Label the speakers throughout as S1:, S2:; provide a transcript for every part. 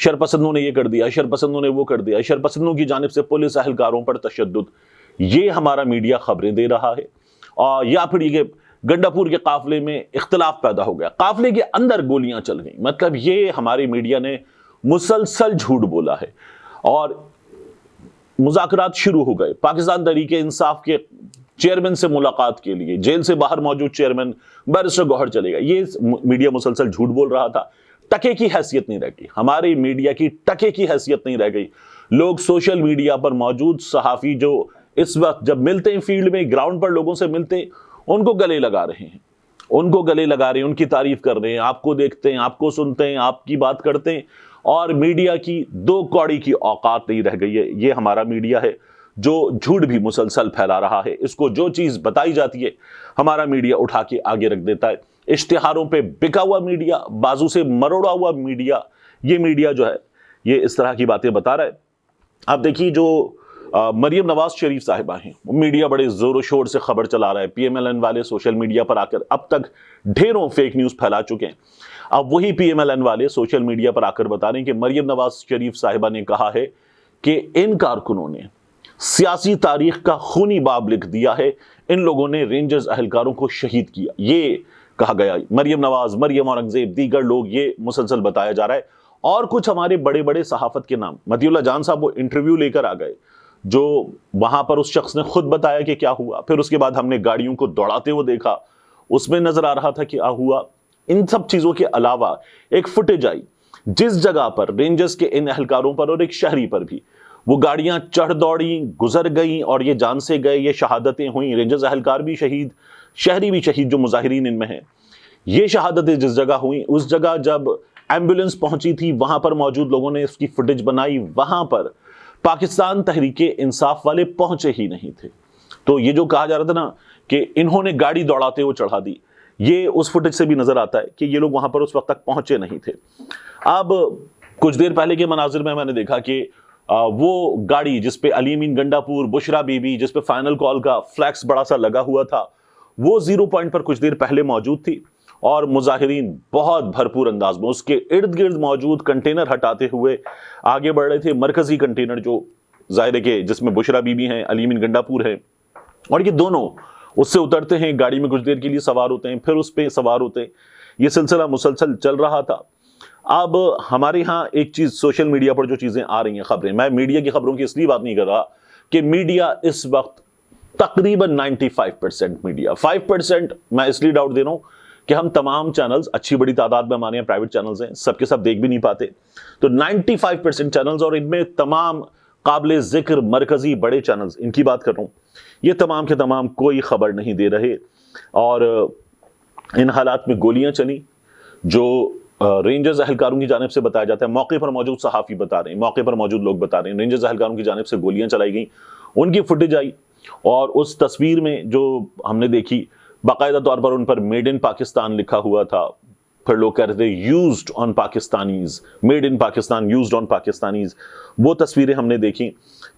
S1: شرپسندوں نے یہ کر دیا، شرپسندوں نے وہ کر دیا، شرپسندوں کی جانب سے پولیس اہلکاروں پر تشدد، یہ ہمارا میڈیا خبریں دے رہا ہے۔ اور یا پھر یہ گنڈا پور کے قافلے میں اختلاف پیدا ہو گیا، قافلے کے اندر گولیاں چل گئیں، مطلب یہ ہمارے میڈیا نے مسلسل جھوٹ بولا ہے۔ اور مذاکرات شروع ہو گئے، پاکستان تحریک انصاف کے چیئرمین سے ملاقات کے لیے جیل سے باہر موجود چیئرمین بیرسٹر گوہر چلے گا، یہ میڈیا مسلسل جھوٹ بول رہا تھا۔ ٹکے کی حیثیت نہیں رہ گئی، ہماری میڈیا کی ٹکے کی حیثیت نہیں رہ گئی۔ لوگ سوشل میڈیا پر موجود صحافی جو اس وقت جب ملتے ہیں فیلڈ میں، گراؤنڈ پر لوگوں سے ملتے ہیں، ان کو گلے لگا رہے ہیں، ان کو گلے لگا رہے ہیں، ان کی تعریف کر رہے ہیں، آپ کو دیکھتے ہیں، آپ کو سنتے ہیں، آپ کی بات کرتے ہیں، اور میڈیا کی دو کوڑی کی اوقات نہیں رہ گئی ہے۔ یہ ہمارا میڈیا ہے جو جھوٹ بھی مسلسل پھیلا رہا ہے، اس کو جو چیز بتائی جاتی ہے ہمارا میڈیا اٹھا کے آگے رکھ دیتا ہے۔ اشتہاروں پہ بکا ہوا میڈیا، بازو سے مروڑا ہوا میڈیا، یہ میڈیا جو ہے یہ اس طرح کی باتیں بتا رہا ہے۔ آپ دیکھیے جو مریم نواز شریف صاحبہ ہیں، وہ میڈیا بڑے زور و شور سے خبر چلا رہا ہے، پی ایم ایل این والے سوشل میڈیا پر آ کر اب تک ڈھیروں فیک نیوز پھیلا چکے ہیں۔ اب وہی پی ایم ایل این والے سوشل میڈیا پر آ کر بتا رہے ہیں کہ مریم نواز شریف صاحبہ نے کہا ہے کہ ان کارکنوں نے سیاسی تاریخ کا خونی باب لکھ دیا ہے، ان لوگوں نے رینجرز اہلکاروں کو شہید کیا، یہ کہا گیا۔ مریم نواز، مریم اورنگزیب، دیگر لوگ، یہ مسلسل بتایا جا رہا ہے۔ اور کچھ ہمارے بڑے بڑے صحافت کے نام، مطیع اللہ جان صاحب وہ انٹرویو لے کر آ گئے، جو وہاں پر اس شخص نے خود بتایا کہ کیا ہوا، پھر اس کے بعد ہم نے گاڑیوں کو دوڑاتے ہوئے دیکھا، اس میں نظر آ رہا تھا کہ ہوا۔ ان سب چیزوں کے علاوہ ایک فوٹیج آئی جس جگہ پر رینجرز کے ان اہلکاروں پر اور ایک شہری پر بھی وہ گاڑیاں چڑھ دوڑیں، گزر گئیں اور یہ جان سے گئے، یہ شہادتیں ہوئیں، رینجرز اہلکار بھی شہید، شہری بھی شہید جو مظاہرین ان میں ہیں۔ یہ شہادتیں جس جگہ ہوئیں، اس جگہ جب ایمبولنس پہنچی تھی وہاں پر موجود لوگوں نے اس کی فوٹیج بنائی، وہاں پر پاکستان تحریک انصاف والے پہنچے ہی نہیں تھے۔ تو یہ جو کہا جا رہا تھا نا کہ انہوں نے گاڑی دوڑاتے ہوئے چڑھا دی، یہ اس فوٹیج سے بھی نظر آتا ہے کہ یہ لوگ وہاں پر اس وقت تک پہنچے نہیں تھے۔ اب کچھ دیر پہلے کے مناظر میں نے دیکھا کہ وہ گاڑی جس پہ علی امین گنڈا پور، بشرا بی بی، جس پہ فائنل کال کا فلیکس بڑا سا لگا ہوا تھا، وہ زیرو پوائنٹ پر کچھ دیر پہلے موجود تھی، اور مظاہرین بہت بھرپور انداز میں اس کے ارد گرد موجود کنٹینر ہٹاتے ہوئے آگے بڑھ رہے تھے۔ مرکزی کنٹینر جو ظاہر ہے کہ جس میں بشرا بی بی ہیں، علی امین گنڈا پور ہے، اور یہ دونوں اس سے اترتے ہیں، گاڑی میں کچھ دیر کے لیے سوار ہوتے ہیں، پھر اس پہ سوار ہوتے ہیں۔ یہ سلسلہ مسلسل چل رہا تھا۔ اب ہمارے ہاں ایک چیز سوشل میڈیا پر جو چیزیں آ رہی ہیں خبریں، میں میڈیا کی خبروں کی اس لیے بات نہیں کر رہا کہ میڈیا اس وقت تقریباً 95% میڈیا، 5% میں اس لیے ڈاؤٹ دے رہا ہوں کہ ہم تمام چینلز، اچھی بڑی تعداد میں ہمارے یہاں پرائیویٹ چینلز ہیں، سب کے سب دیکھ بھی نہیں پاتے، تو 95% چینلز، اور ان میں تمام قابل ذکر مرکزی بڑے چینلز، ان کی بات کر رہا ہوں، یہ تمام کے تمام کوئی خبر نہیں دے رہے۔ اور ان حالات میں گولیاں چلی جو رینجرز اہلکاروں کی جانب سے بتایا جاتا ہے، موقع پر موجود صحافی بتا رہے ہیں، موقع پر موجود لوگ بتا رہے ہیں، رینجرز اہلکاروں کی جانب سے گولیاں چلائی گئیں، ان کی فوٹیج آئی، اور اس تصویر میں جو ہم نے دیکھی باقاعدہ طور پر ان پر میڈ ان پاکستان لکھا ہوا تھا، پھر لوگ کہہ رہے تھے used on Pakistanis, made in Pakistan, used on Pakistanis, وہ تصویریں ہم نے دیکھی۔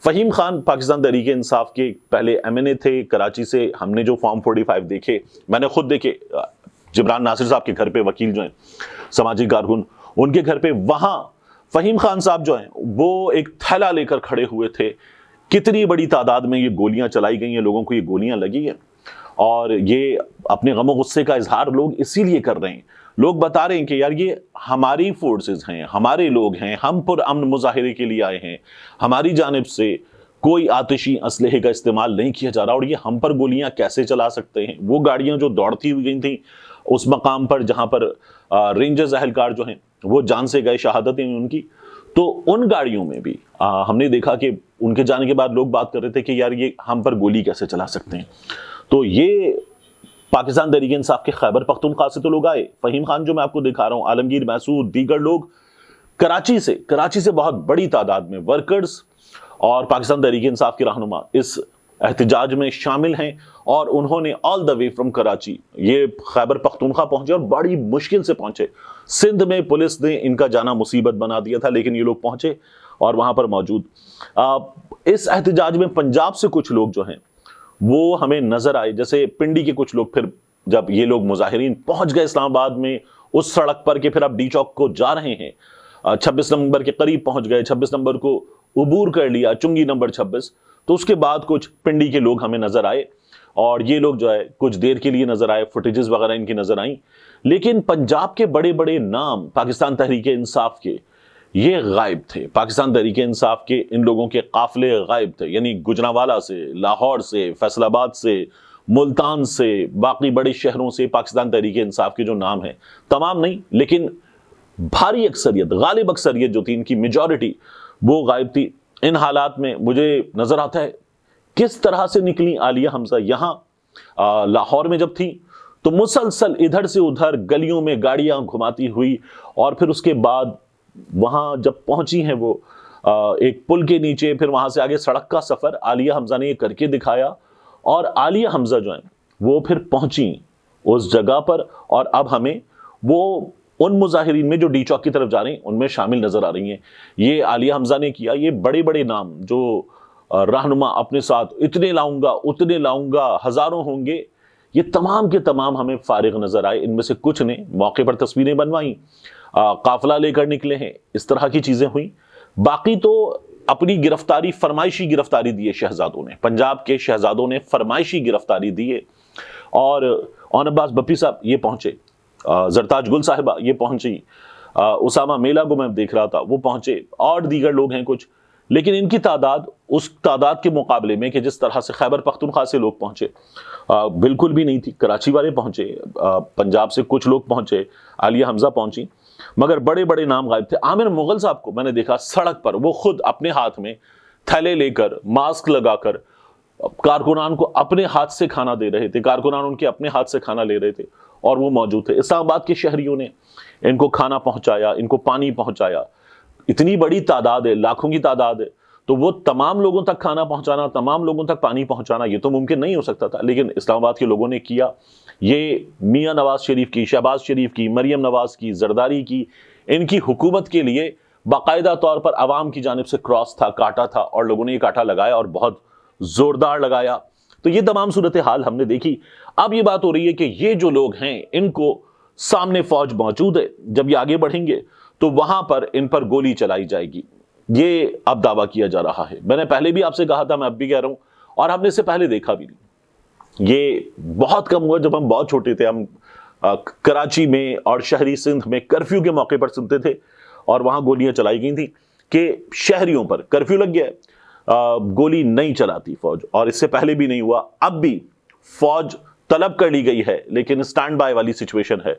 S1: فہیم خان پاکستان تحریک انصاف کے پہلے ایم این اے تھے کراچی سے، ہم نے جو فارم 45 دیکھے، میں نے خود دیکھے، جبران ناصر صاحب کے گھر پہ، وکیل جو ہیں، سماجی کارکن، ان کے گھر پہ، وہاں فہیم خان صاحب جو ہیں وہ ایک تھیلا لے کر کھڑے ہوئے تھے۔ کتنی بڑی تعداد میں یہ گولیاں چلائی گئی ہیں، لوگوں کو یہ گولیاں لگی ہیں، اور یہ اپنے غم و غصے کا اظہار لوگ اسی لیے کر رہے ہیں۔ لوگ بتا رہے ہیں کہ یار یہ ہماری فورسز ہیں، ہمارے لوگ ہیں، ہم پر امن مظاہرے کے لیے آئے ہیں، ہماری جانب سے کوئی آتشی اسلحے کا استعمال نہیں کیا جا رہا، اور یہ ہم پر گولیاں کیسے چلا سکتے ہیں۔ وہ گاڑیاں جو دوڑتی ہوئی گئی تھیں اس مقام پر جہاں پر رینجرز اہلکار جو ہیں وہ جان سے گئے، شہادتیں ان کی، تو ان گاڑیوں میں بھی ہم نے دیکھا کہ ان کے جانے کے بعد لوگ بات کر رہے تھے کہ یار یہ ہم پر گولی کیسے چلا سکتے ہیں۔ تو یہ پاکستان تحریک انصاف کے خیبر پختونخوا سے تو لوگ آئے، فہیم خان جو میں آپ کو دکھا رہا ہوں، عالمگیر محسود، دیگر لوگ کراچی سے بہت بڑی تعداد میں ورکرز اور پاکستان تحریک انصاف کے رہنما اس احتجاج میں شامل ہیں، اور انہوں نے آل دا وے فرام کراچی یہ خیبر پختونخوا پہنچے، اور بڑی مشکل سے پہنچے۔ سندھ میں پولیس نے ان کا جانا مصیبت بنا دیا تھا، لیکن یہ لوگ پہنچے اور وہاں پر موجود۔ اس احتجاج میں پنجاب سے کچھ لوگ جو ہیں وہ ہمیں نظر آئے، جیسے پنڈی کے کچھ لوگ، پھر جب یہ لوگ مظاہرین پہنچ گئے اسلام آباد میں اس سڑک پر کہ پھر اب ڈی چوک کو جا رہے ہیں، 26 نمبر کے قریب پہنچ گئے, 26 نمبر کو عبور کر لیا, چنگی نمبر 26. تو اس کے بعد کچھ پنڈی کے لوگ ہمیں نظر آئے, اور یہ لوگ جو ہے کچھ دیر کے لیے نظر آئے, فوٹیجز وغیرہ ان کی نظر آئیں, لیکن پنجاب کے بڑے بڑے نام پاکستان تحریک انصاف کے یہ غائب تھے. پاکستان تحریک انصاف کے ان لوگوں کے قافلے غائب تھے, یعنی گجرانوالہ سے, لاہور سے, فیصل آباد سے, ملتان سے, باقی بڑے شہروں سے پاکستان تحریک انصاف کے جو نام ہیں, تمام نہیں لیکن بھاری اکثریت, غالب اکثریت جو تھی, ان کی میجورٹی وہ غائب تھی. ان حالات میں مجھے نظر آتا ہے کس طرح سے نکلی عالیہ حمزہ. یہاں لاہور میں جب تھی تو مسلسل ادھر سے ادھر گلیوں میں گاڑیاں گھماتی ہوئی, اور پھر اس کے بعد وہاں جب پہنچی ہیں وہ ایک پل کے نیچے, پھر وہاں سے آگے سڑک کا سفر عالیہ حمزہ نے یہ کر کے دکھایا, اور عالیہ حمزہ جو ہیں وہ پھر پہنچی اس جگہ پر, اور اب ہمیں وہ ان مظاہرین میں جو ڈی چوک کی طرف جا رہے ہیں ان میں شامل نظر آ رہی ہیں. یہ عالیہ حمزہ نے کیا. یہ بڑے بڑے نام جو رہنما اپنے ساتھ اتنے لاؤں گا اتنے لاؤں گا, ہزاروں ہوں گے, یہ تمام کے تمام ہمیں فارغ نظر آئے. ان میں سے کچھ نے موقع پر تصویریں بنوائیں, قافلہ لے کر نکلے ہیں, اس طرح کی چیزیں ہوئیں. باقی تو اپنی گرفتاری, فرمائشی گرفتاری دی ہے شہزادوں نے, پنجاب کے شہزادوں نے فرمائشی گرفتاری دی ہے. اور اون عباس بپی صاحب یہ پہنچے, زرتاج گل صاحبہ یہ پہنچی, اسامہ میلا کو میں دیکھ رہا تھا وہ پہنچے, اور دیگر لوگ ہیں کچھ, لیکن ان کی تعداد اس تعداد کے مقابلے میں کہ جس طرح سے خیبر پختونخوا سے لوگ پہنچے بالکل بھی نہیں تھی. کراچی والے پہنچے, پنجاب سے کچھ لوگ پہنچے, عالیہ حمزہ پہنچی, مگر بڑے بڑے نام غائب تھے. عامر مغل صاحب کو میں نے دیکھا سڑک پر, وہ خود اپنے ہاتھ میں تھیلے لے کر, ماسک لگا کر کارکنان کو اپنے ہاتھ سے کھانا دے رہے تھے, کارکنان ان کے اپنے ہاتھ سے کھانا لے رہے تھے, اور وہ موجود تھے. اسلام آباد کے شہریوں نے ان کو کھانا پہنچایا, ان کو پانی پہنچایا. اتنی بڑی تعداد ہے, لاکھوں کی تعداد ہے, تو وہ تمام لوگوں تک کھانا پہنچانا, تمام لوگوں تک پانی پہنچانا, یہ تو ممکن نہیں ہو سکتا تھا, لیکن اسلام آباد کے لوگوں نے کیا. یہ میاں نواز شریف کی, شہباز شریف کی, مریم نواز کی, زرداری کی, ان کی حکومت کے لیے باقاعدہ طور پر عوام کی جانب سے کراس تھا, کاٹا تھا, اور لوگوں نے یہ کاٹا لگایا اور بہت زوردار لگایا. تو یہ تمام صورتحال ہم نے دیکھی. اب یہ بات ہو رہی ہے کہ یہ جو لوگ ہیں ان کو سامنے فوج موجود ہے, جب یہ آگے بڑھیں گے تو وہاں پر ان پر گولی چلائی جائے گی, یہ اب دعویٰ کیا جا رہا ہے. میں نے پہلے بھی آپ سے کہا تھا, میں اب بھی کہہ رہا ہوں, اور ہم نے اس سے پہلے دیکھا بھی نہیں. یہ بہت کم ہوا جب ہم بہت چھوٹے تھے, ہم کراچی میں اور شہری سندھ میں کرفیو کے موقع پر سنتے تھے, اور وہاں گولیاں چلائی گئی تھیں کہ شہریوں پر کرفیو لگ گیا ہے, گولی نہیں چلاتی فوج, اور اس سے پہلے بھی نہیں ہوا. اب بھی فوج طلب کر لی گئی ہے لیکن اسٹینڈ بائی والی سچویشن ہے.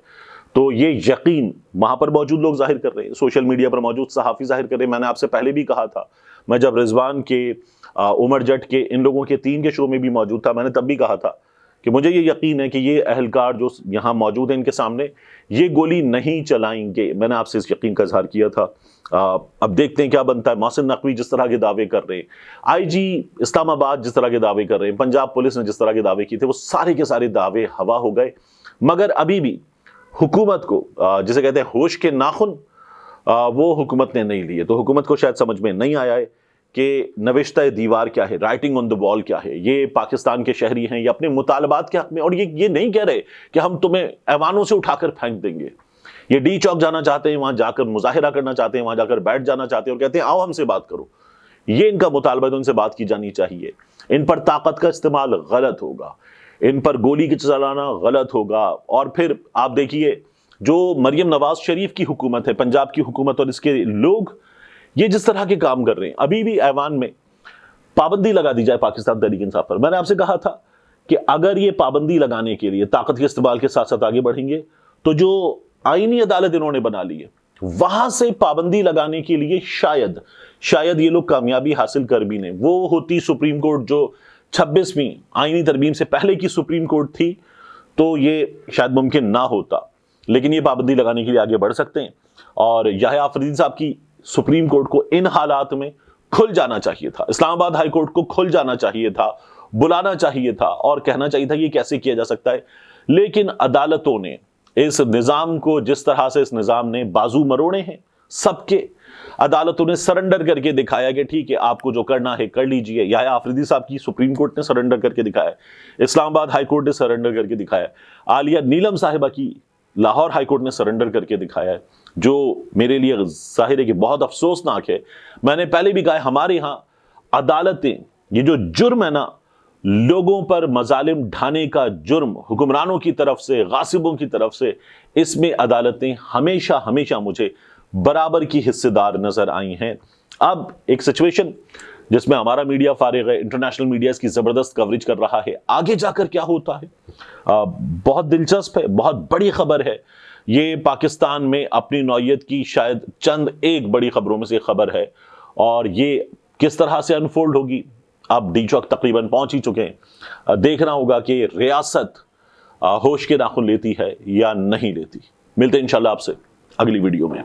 S1: تو یہ یقین وہاں پر موجود لوگ ظاہر کر رہے ہیں, سوشل میڈیا پر موجود صحافی ظاہر کر رہے ہیں. میں نے آپ سے پہلے بھی کہا تھا, میں جب رضوان کے, عمر جٹ کے, ان لوگوں کے 3 کے شو میں بھی موجود تھا, میں نے تب بھی کہا تھا کہ مجھے یہ یقین ہے کہ یہ اہلکار جو یہاں موجود ہیں ان کے سامنے یہ گولی نہیں چلائیں گے. میں نے آپ سے اس یقین کا اظہار کیا تھا. اب دیکھتے ہیں کیا بنتا ہے. محسن نقوی جس طرح کے دعوے کر رہے ہیں, آئی جی اسلام آباد جس طرح کے دعوے کر رہے ہیں, پنجاب پولیس نے جس طرح کے دعوے کیے تھے, وہ سارے کے سارے دعوے ہوا ہو گئے. مگر ابھی بھی حکومت کو, جسے کہتے ہیں ہوش کے ناخن, وہ حکومت نے نہیں لیے. تو حکومت کو شاید سمجھ میں نہیں آیا ہے کہ نوشتہ دیوار کیا ہے, رائٹنگ آن دا وال کیا ہے. یہ پاکستان کے شہری ہیں, یہ اپنے مطالبات کے حق میں, اور یہ نہیں کہہ رہے کہ ہم تمہیں ایوانوں سے اٹھا کر پھینک دیں گے. یہ ڈی چوک جانا چاہتے ہیں, وہاں جا کر مظاہرہ کرنا چاہتے ہیں, وہاں جا کر بیٹھ جانا چاہتے ہیں, اور کہتے ہیں آؤ ہم سے بات کرو. یہ ان کا مطالبہ ہے, تو ان سے بات کی جانی چاہیے. ان پر طاقت کا استعمال غلط ہوگا, ان پر گولی کی چلانا غلط ہوگا. اور پھر آپ دیکھیے جو مریم نواز شریف کی حکومت ہے, پنجاب کی حکومت, اور اس کے لوگ یہ جس طرح کے کام کر رہے ہیں, ابھی بھی ایوان میں پابندی لگا دی جائے پاکستان تحریک انصاف پر. میں نے آپ سے کہا تھا کہ اگر یہ پابندی لگانے کے لیے طاقت کے استعمال کے ساتھ ساتھ آگے بڑھیں گے تو جو آئینی عدالت انہوں نے بنا لی ہے, وہاں سے پابندی لگانے کے لیے شاید یہ لوگ کامیابی حاصل کر بھی نہیں. وہ ہوتی سپریم کورٹ جو 26ویں آئینی ترمیم سے پہلے کی سپریم کورٹ تھی, تو یہ شاید ممکن نہ ہوتا. لیکن یہ پابندی لگانے کے لیے آگے بڑھ سکتے ہیں. اور یحییٰ آفریدی صاحب کی سپریم کورٹ کو ان حالات میں کھل جانا چاہیے تھا, اسلام آباد ہائی کورٹ کو کھل جانا چاہیے تھا, بلانا چاہیے تھا, اور کہنا چاہیے تھا یہ کیسے کیا جا سکتا ہے. لیکن عدالتوں نے اس نظام کو, جس طرح سے اس نظام نے بازو مروڑے ہیں سب کے, عدالتوں نے سرنڈر کر کے دکھایا کہ ٹھیک ہے آپ کو جو کرنا ہے کر لیجئے. یحییٰ آفریدی صاحب کی سپریم کورٹ نے سرنڈر کر کے دکھایا, اسلام آباد ہائی کورٹ نے سرنڈر کر کے دکھایا, عالیہ نیلم صاحبہ کی لاہور ہائی کورٹ نے سرنڈر کر کے دکھایا ہے. جو میرے لیے ظاہر ہے کہ بہت افسوسناک ہے. میں نے پہلے بھی کہا ہے ہمارے ہاں عدالتیں، یہ جو جرم ہے نا لوگوں پر مظالم ڈھانے کا جرم حکمرانوں کی طرف سے، غاصبوں کی طرف سے، اس میں عدالتیں ہمیشہ ہمیشہ مجھے برابر کی حصے دار نظر آئی ہیں. اب ایک سچویشن جس میں ہمارا میڈیا فارغ ہے، انٹرنیشنل میڈیا اس کی زبردست کوریج کر رہا ہے، آگے جا کر کیا ہوتا ہے بہت دلچسپ ہے، بہت بڑی خبر ہے. یہ پاکستان میں اپنی نوعیت کی شاید چند ایک بڑی خبروں میں سے ایک خبر ہے، اور یہ کس طرح سے انفولڈ ہوگی اب ڈی چوک تقریباً پہنچ ہی چکے ہیں. دیکھنا ہوگا کہ ریاست ہوش کے ناخن لیتی ہے یا نہیں لیتی. ملتے ہیں انشاءاللہ آپ سے اگلی ویڈیو میں.